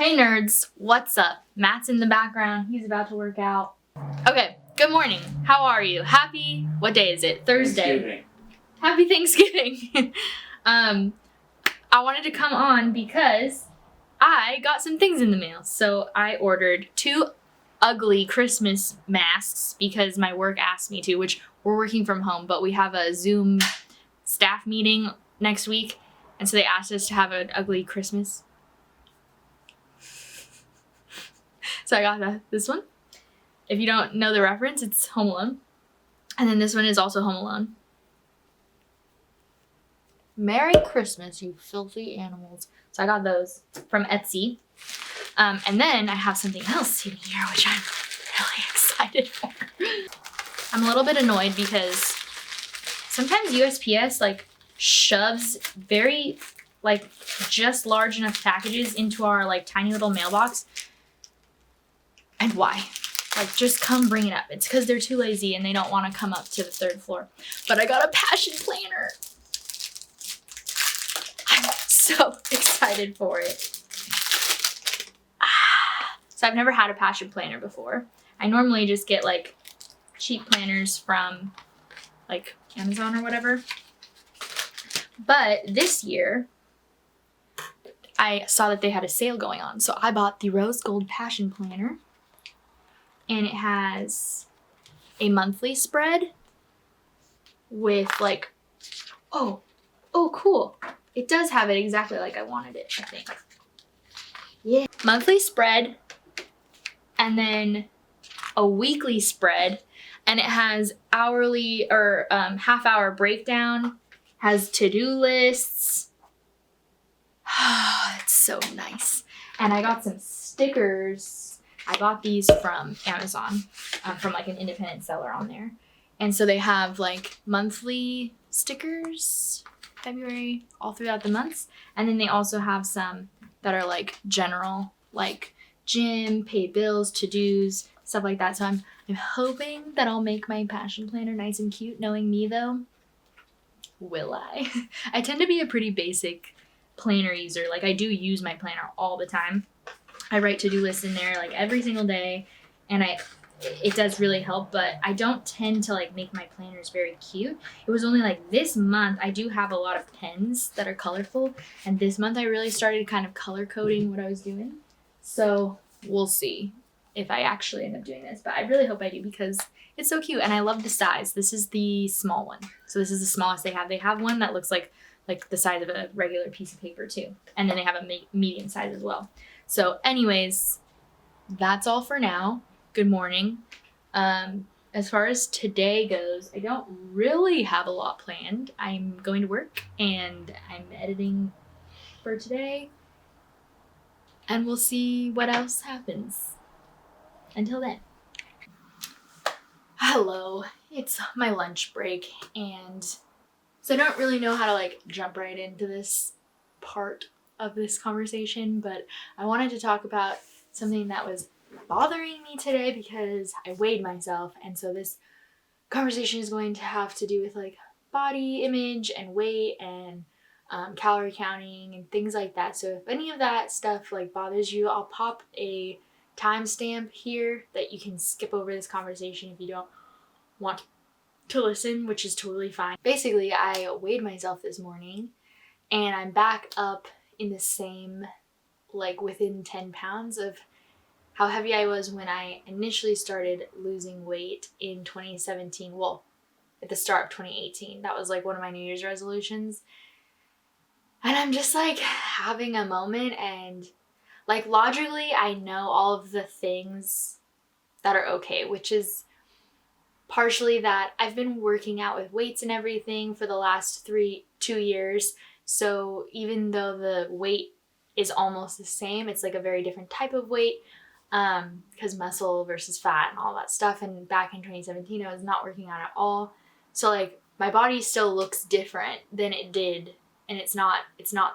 Hey nerds, what's up? Matt's in the background. He's about to work out. Okay, good morning. How are you? What day is it? Thursday. Happy Thanksgiving. I wanted to come on because I got some things in the mail. So I ordered 2 ugly Christmas masks because my work asked me to, which we're working from home, but we have a Zoom staff meeting next week. And so they asked us to have an ugly Christmas. So I got this one. If you don't know the reference, it's Home Alone. And then this one is also Home Alone. Merry Christmas, you filthy animals. So I got those from Etsy. And then I have something else in here, which I'm really excited for. I'm a little bit annoyed because sometimes USPS like shoves very like just large enough packages into our like tiny little mailbox. And why? Like, just come bring it up. It's because they're too lazy and they don't want to come up to the 3rd floor. But I got a passion planner. I'm so excited for it. So I've never had a passion planner before. I normally just get like cheap planners from like Amazon or whatever. But this year, I saw that they had a sale going on. So I bought the Rose Gold Passion Planner. And it has a monthly spread with like, oh, cool. It does have it exactly like I wanted it, I think. Yeah. Monthly spread and then a weekly spread. And it has hourly or half-hour breakdown, has to-do lists. It's so nice. And I got some stickers. I bought these from Amazon, from like an independent seller on there. And so they have like monthly stickers, February, all throughout the months. And then they also have some that are like general, like gym, pay bills, to-dos, stuff like that. So I'm hoping that I'll make my passion planner nice and cute. Knowing me though, will I? I tend to be a pretty basic planner user. Like I do use my planner all the time. I write to-do lists in there like every single day, and it does really help, but I don't tend to like make my planners very cute. It was only like this month I do have a lot of pens that are colorful, and this month I really started kind of color coding what I was doing. So we'll see if I actually end up doing this, but I really hope I do because it's so cute and I love the size. This is the small one. So this is the smallest they have. They have one that looks like the size of a regular piece of paper too. And then they have a medium size as well. So anyways, that's all for now. Good morning. As far as today goes, I don't really have a lot planned. I'm going to work and I'm editing for today. And we'll see what else happens. Until then. Hello, it's my lunch break, and so I don't really know how to like jump right into this part of this conversation, but I wanted to talk about something that was bothering me today because I weighed myself, and so this conversation is going to have to do with like body image and weight and calorie counting and things like that. So if any of that stuff like bothers you, I'll pop a timestamp here that you can skip over this conversation if you don't want to listen, which is totally fine. Basically, I weighed myself this morning and I'm back up in the same, like within 10 pounds of how heavy I was when I initially started losing weight in 2017. Well, at the start of 2018. That was like one of my New Year's resolutions. And I'm just like having a moment, and like logically I know all of the things that are okay, which is partially that I've been working out with weights and everything for the last 2 years. So even though the weight is almost the same, it's like a very different type of weight, because muscle versus fat and all that stuff. And back in 2017, I was not working out at all. So like my body still looks different than it did, and it's not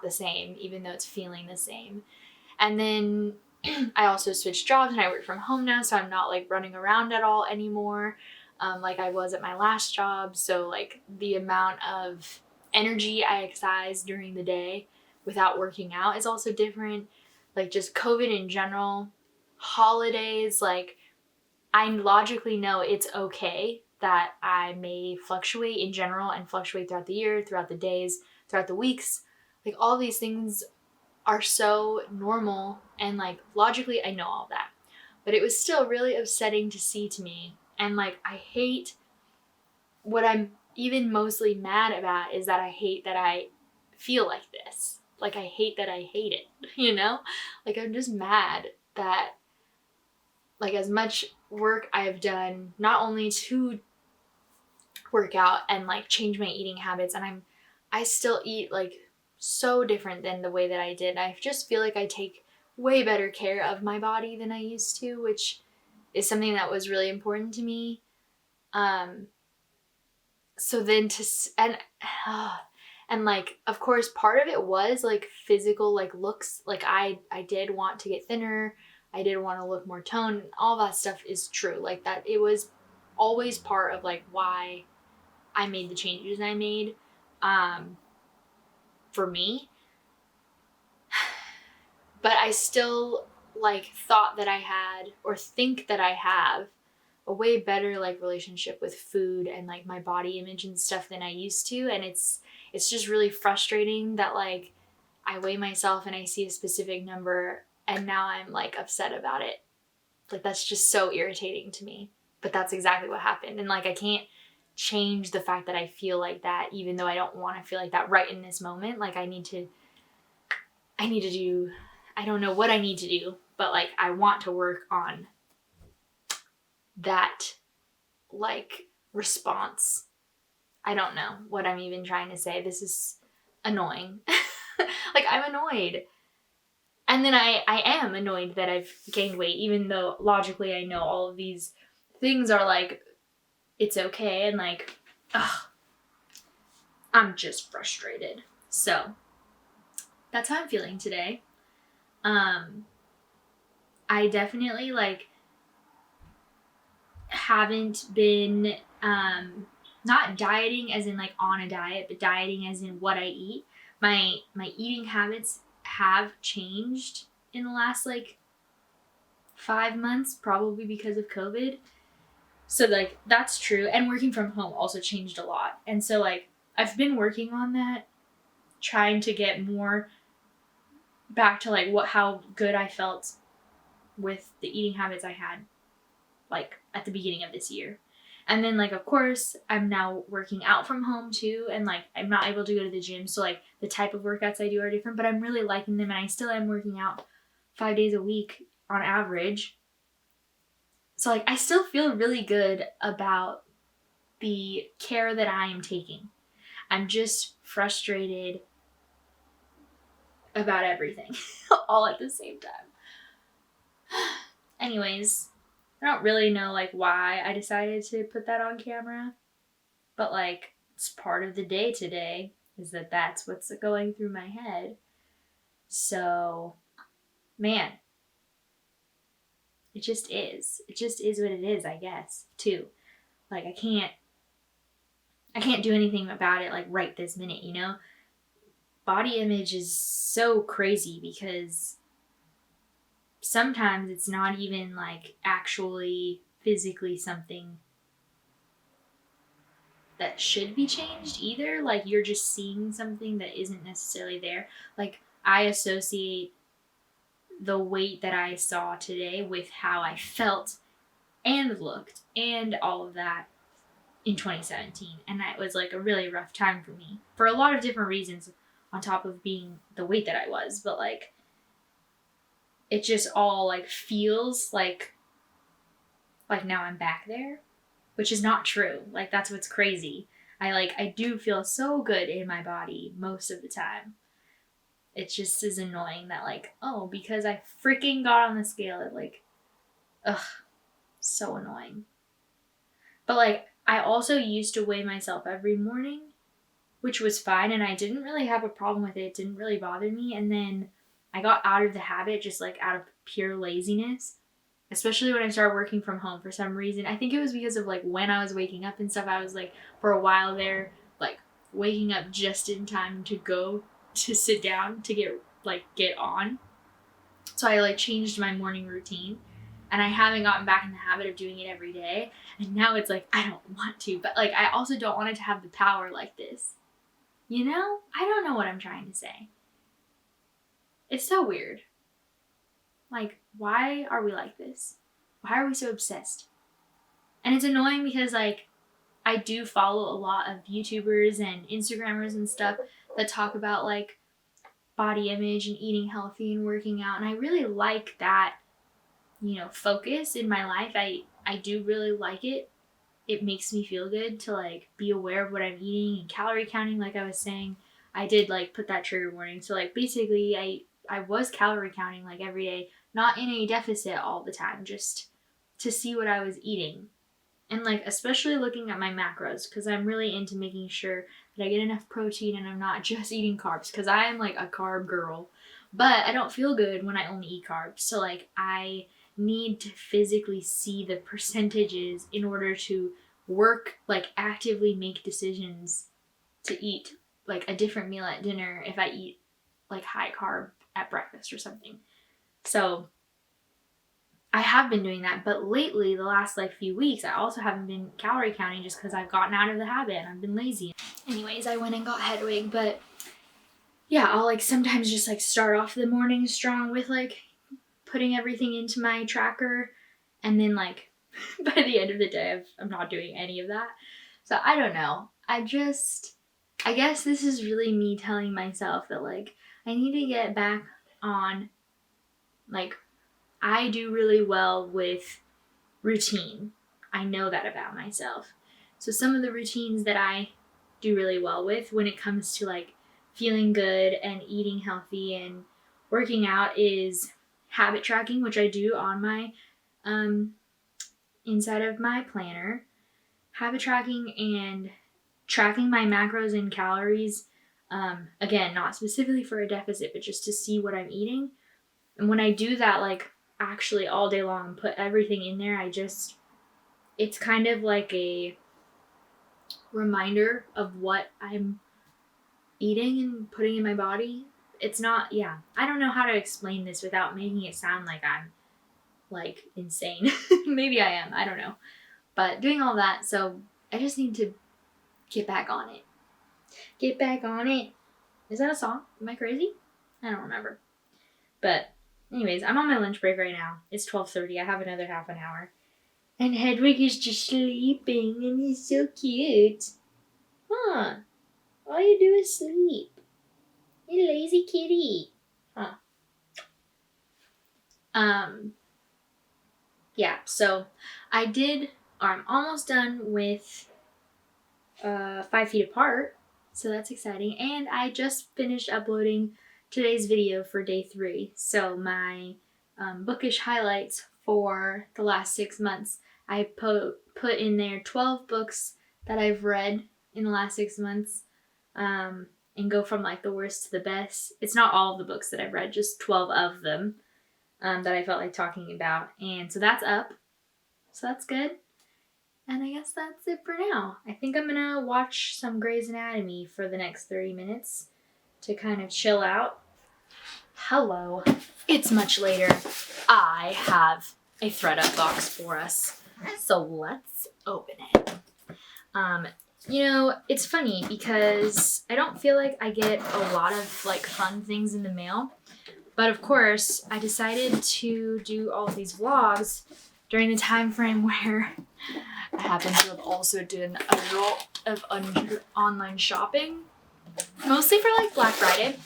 the same, even though it's feeling the same. And then I also switched jobs and I work from home now, so I'm not like running around at all anymore, like I was at my last job. So like the amount of energy I exercise during the day without working out is also different. like just COVID in general, holidays, like I logically know it's okay that I may fluctuate in general and fluctuate throughout the year, throughout the days, throughout the weeks. Like all these things are so normal, and like logically I know all that. But it was still really upsetting to see to me. And like I hate, what I'm even mostly mad about is that I hate that I feel like this. Like I hate that I hate it, you know? Like I'm just mad that like as much work I have done not only to work out and like change my eating habits, and I still eat like so different than the way that I did. I just feel like I take way better care of my body than I used to, which is something that was really important to me. So then and like of course part of it was like physical like looks. Like I did want to get thinner, I did want to look more toned, all that stuff is true. Like that, it was always part of like why I made the changes I made for me. But I still like thought that I had, or think that I have, a way better like relationship with food and like my body image and stuff than I used to. And it's just really frustrating that like I weigh myself and I see a specific number and now I'm like upset about it. Like that's just so irritating to me. But that's exactly what happened. And like I can't change the fact that I feel like that, even though I don't want to feel like that right in this moment. Like I need to do, I don't know what I need to do, but like I want to work on that like response. I don't know what I'm even trying to say. This is annoying. Like I'm annoyed. And then I am annoyed that I've gained weight, even though logically I know all of these things are like, it's okay. And like, ugh, I'm just frustrated. So that's how I'm feeling today. I definitely like haven't been not dieting as in like on a diet, but dieting as in what I eat. My eating habits have changed in the last like 5 months, probably because of COVID. So like that's true. And working from home also changed a lot. And so like I've been working on that, trying to get more back to like how good I felt with the eating habits I had like at the beginning of this year. And then like of course I'm now working out from home too, and like I'm not able to go to the gym, so like the type of workouts I do are different, but I'm really liking them, and I still am working out 5 days a week on average. So like I still feel really good about the care that I am taking. I'm just frustrated about everything all at the same time. Anyways, I don't really know like why I decided to put that on camera, but like it's part of the day today, is that that's what's going through my head. So, man, it just is. It just is what it is, I guess, too. Like I can't do anything about it like right this minute, you know? Body image is so crazy because sometimes it's not even like actually physically something that should be changed either. Like you're just seeing something that isn't necessarily there. Like I associate the weight that I saw today with how I felt and looked and all of that in 2017. And that was like a really rough time for me for a lot of different reasons, on top of being the weight that I was. But like it just all like feels like now I'm back there, which is not true. Like that's what's crazy. I do feel so good in my body most of the time. It just is annoying that like, oh, because I freaking got on the scale, it like, ugh, so annoying. But like I also used to weigh myself every morning, which was fine, and I didn't really have a problem with it. It didn't really bother me. And then I got out of the habit just like out of pure laziness, especially when I started working from home for some reason. I think it was because of like when I was waking up and stuff. I was like for a while there, like waking up just in time to go to sit down to get on. So I like changed my morning routine, and I haven't gotten back in the habit of doing it every day. And now it's like, I don't want to, but like, I also don't want it to have the power like this. You know? I don't know what I'm trying to say. It's so weird. Like, why are we like this? Why are we so obsessed? And it's annoying because like, I do follow a lot of YouTubers and Instagrammers and stuff that talk about like body image and eating healthy and working out. And I really like that, you know, focus in my life. I do really like it. It makes me feel good to like be aware of what I'm eating and calorie counting. Like I was saying, I did like put that trigger warning. So like basically I was calorie counting like every day, not in a deficit all the time, just to see what I was eating. And like especially looking at my macros, because I'm really into making sure that I get enough protein and I'm not just eating carbs, because I am like a carb girl. But I don't feel good when I only eat carbs. So like I need to physically see the percentages in order to work, like actively make decisions to eat like a different meal at dinner if I eat like high carb at breakfast or something. So I have been doing that, but lately, the last like few weeks, I also haven't been calorie counting just because I've gotten out of the habit and I've been lazy. Anyways, I went and got Hedwig, but yeah, I'll like sometimes just like start off the morning strong with like putting everything into my tracker, and then like by the end of the day, I'm not doing any of that. So I don't know. I guess this is really me telling myself that like I need to get back on, like, I do really well with routine. I know that about myself. So some of the routines that I do really well with when it comes to like feeling good and eating healthy and working out is habit tracking, which I do on my inside of my planner. Habit tracking and tracking my macros and calories. Again, not specifically for a deficit, but just to see what I'm eating. And when I do that, like actually all day long and put everything in there, it's kind of like a reminder of what I'm eating and putting in my body. It's not, yeah, I don't know how to explain this without making it sound like I'm like insane. Maybe I am, I don't know. But doing all that, so I just need to get back on it. Get back on it. Is that a song? Am I crazy? I don't remember. But anyways, I'm on my lunch break right now. It's 12:30. I have another half an hour. And Hedwig is just sleeping and he's so cute. Huh. All you do is sleep. You lazy kitty. Huh. Yeah, so I'm almost done with 5 Feet Apart. So that's exciting. And I just finished uploading today's video for day 3. So my bookish highlights for the last 6 months. I put in there 12 books that I've read in the last 6 months, and go from like the worst to the best. It's not all of the books that I've read, just 12 of them that I felt like talking about. And so that's up. So that's good. And I guess that's it for now. I think I'm gonna watch some Grey's Anatomy for the next 30 minutes to kind of chill out. Hello. It's much later. I have a ThredUp box for us. So let's open it. You know, it's funny because I don't feel like I get a lot of like fun things in the mail. But of course, I decided to do all of these vlogs during the time frame where I happen to have also done a lot of online shopping. Mostly for like Black Friday.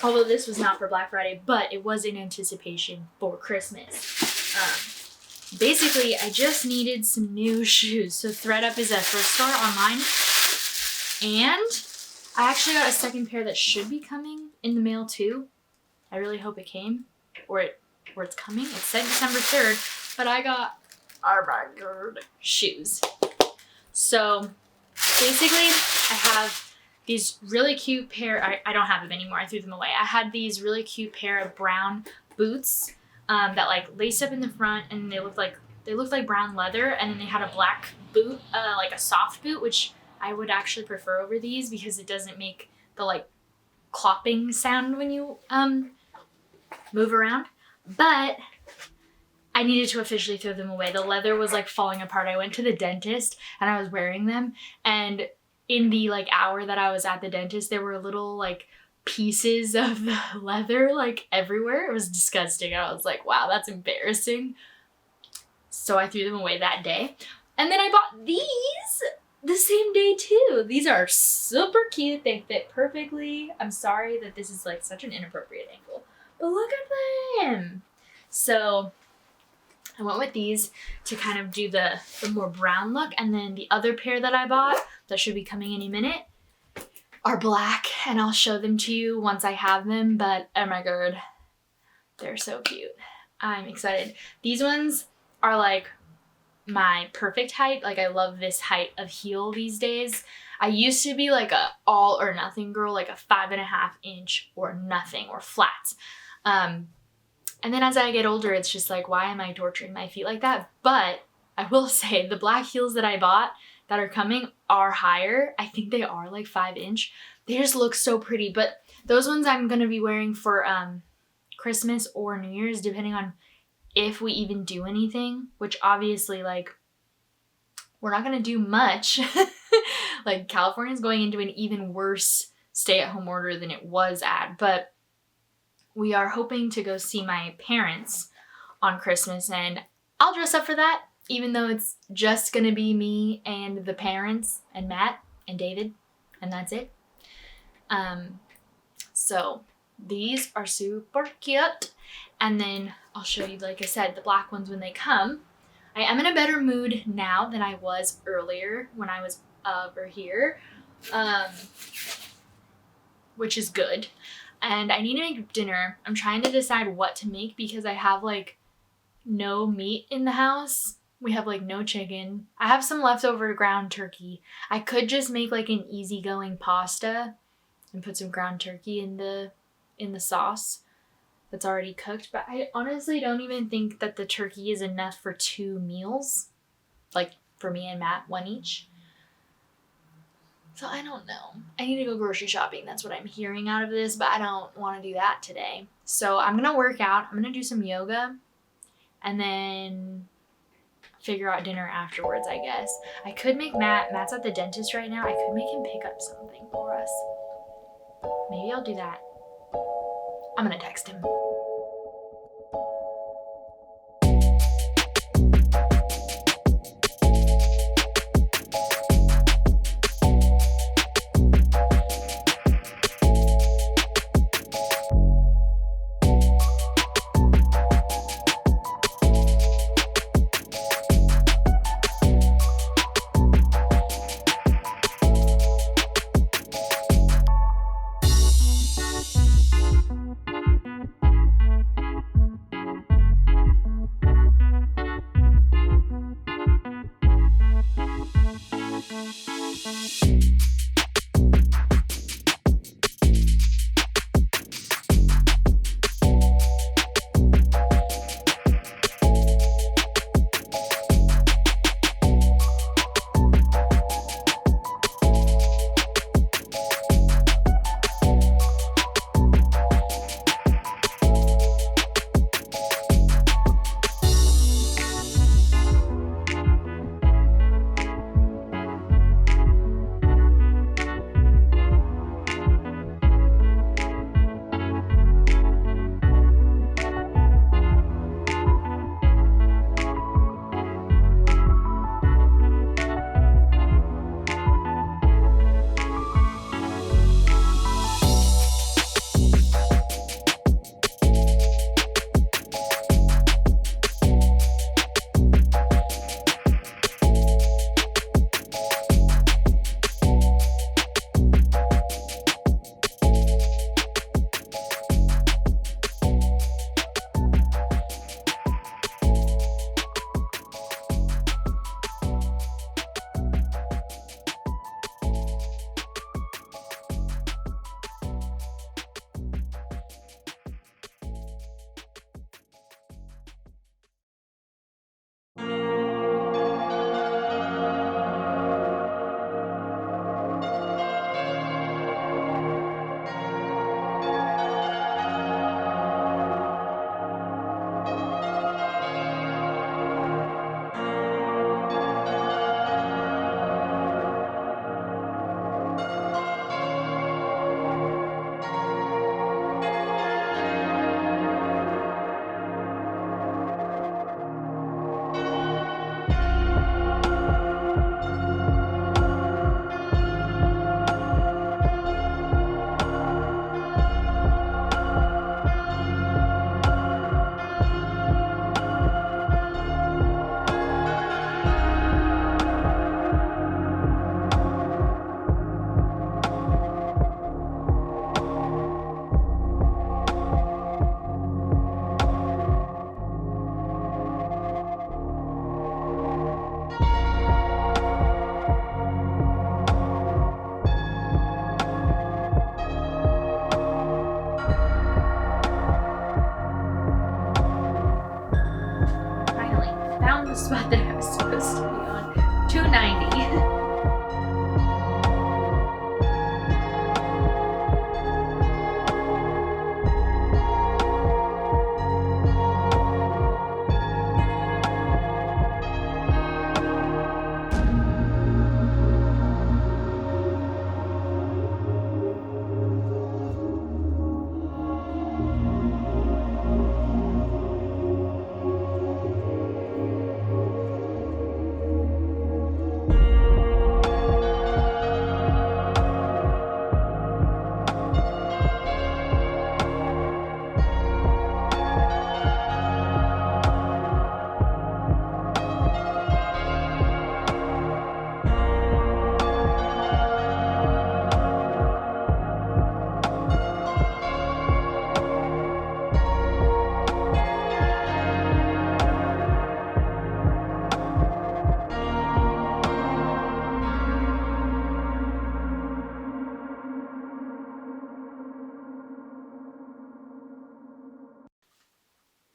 Although this was not for Black Friday, but it was in anticipation for Christmas. Basically, I just needed some new shoes. So ThredUp is a thrift store online. And I actually got a second pair that should be coming in the mail too. I really hope it came. Or it's coming. It said December 3rd. But I got shoes. So basically, I have these really cute pair. I don't have them anymore. I threw them away. I had these really cute pair of brown boots that like laced up in the front, and they looked like brown leather, and then they had a black boot, like a soft boot, which I would actually prefer over these because it doesn't make the like clopping sound when you move around. But I needed to officially throw them away. The leather was like falling apart. I went to the dentist and I was wearing them, and in the like hour that I was at the dentist, there were little like pieces of the leather like everywhere. It was disgusting. I was like, wow, that's embarrassing. So I threw them away that day. And then I bought these the same day too. These are super cute. They fit perfectly. I'm sorry that this is like such an inappropriate angle, but look at them. So I went with these to kind of do the more brown look. And then the other pair that I bought that should be coming any minute are black, and I'll show them to you once I have them. But oh my god, they're so cute. I'm excited. These ones are like my perfect height. Like I love this height of heel these days. I used to be like a all or nothing girl, like a 5.5 inch or nothing or flats. And then as I get older, it's just like, why am I torturing my feet like that? But I will say the black heels that I bought that are coming are higher. I think they are like 5 inch. They just look so pretty. But those ones I'm going to be wearing for Christmas or New Year's, depending on if we even do anything, which obviously like we're not going to do much. Like California is going into an even worse stay-at-home order than it was at. But we are hoping to go see my parents on Christmas, and I'll dress up for that, even though it's just gonna be me and the parents and Matt and David, and that's it. So these are super cute. And then I'll show you, like I said, the black ones when they come. I am in a better mood now than I was earlier when I was over here, which is good. And I need to make dinner. I'm trying to decide what to make because I have like no meat in the house. We have like no chicken. I have some leftover ground turkey. I could just make like an easygoing pasta and put some ground turkey in the sauce that's already cooked. But I honestly don't even think that the turkey is enough for 2 meals. Like for me and Matt, 1 each. So I don't know. I need to go grocery shopping. That's what I'm hearing out of this, but I don't want to do that today. So I'm going to work out. I'm going to do some yoga and then figure out dinner afterwards, I guess. I could make Matt's at the dentist right now. I could make him pick up something for us. Maybe I'll do that. I'm going to text him.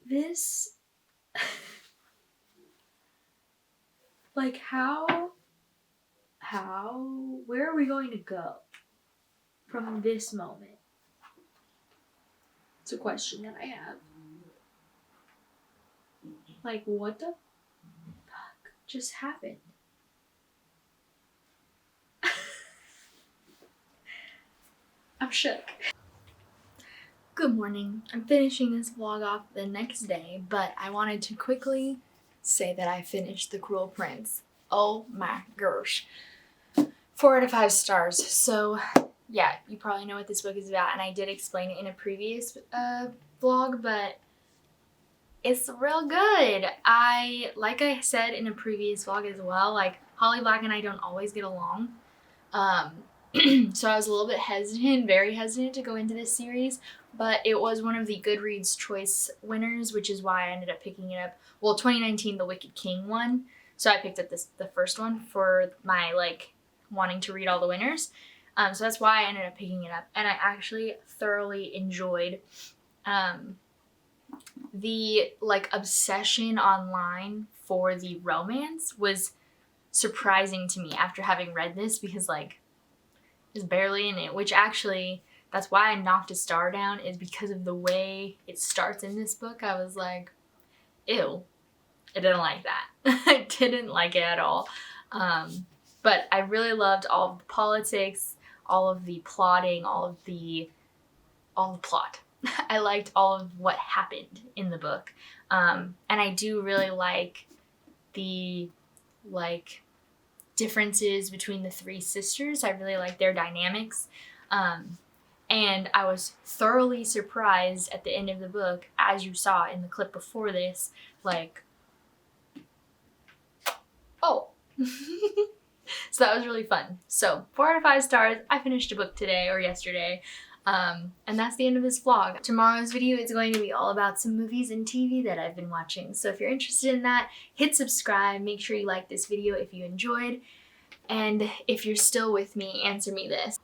this, like where are we going to go from this moment? It's a question that I have. Like, what the fuck just happened? I'm shook. Good morning. I'm finishing this vlog off the next day, but I wanted to quickly say that I finished The Cruel Prince. Oh my gosh. 4 out of 5 stars. So yeah, you probably know what this book is about, and I did explain it in a previous vlog, but it's real good. Like I said in a previous vlog as well, like Holly Black and I don't always get along. So I was a little bit hesitant, very hesitant to go into this series, but it was one of the Goodreads choice winners, which is why I ended up picking it up. Well, 2019, the Wicked King one. So I picked up the first one for my like wanting to read all the winners. So that's why I ended up picking it up, and I actually thoroughly enjoyed the like obsession online for the romance was surprising to me after having read this, because like is barely in it, which actually that's why I knocked a star down, is because of the way it starts in this book. I was like, ew, I didn't like that. I didn't like it at all. But I really loved all of the politics, all of the plotting, all of the plot. I liked all of what happened in the book. And I do really like the differences between the 3 sisters. I really like their dynamics. And I was thoroughly surprised at the end of the book, as you saw in the clip before this, like, oh. So that was really fun. So 4 out of 5 stars. I finished a book today or yesterday. And that's the end of this vlog. Tomorrow's video is going to be all about some movies and TV that I've been watching. So if you're interested in that, hit subscribe. Make sure you like this video if you enjoyed. And if you're still with me, answer me this.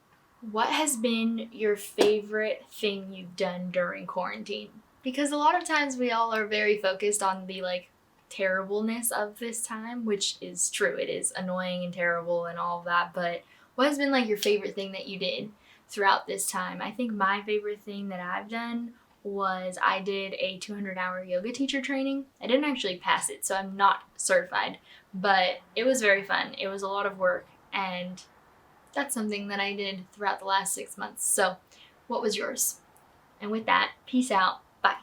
What has been your favorite thing you've done during quarantine? Because a lot of times we all are very focused on the like terribleness of this time, which is true. It is annoying and terrible and all of that. But what has been like your favorite thing that you did throughout this time? I think my favorite thing that I've done was I did a 200-hour yoga teacher training. I didn't actually pass it, so I'm not certified, but it was very fun. It was a lot of work, and that's something that I did throughout the last 6 months. So what was yours? And with that, peace out. Bye.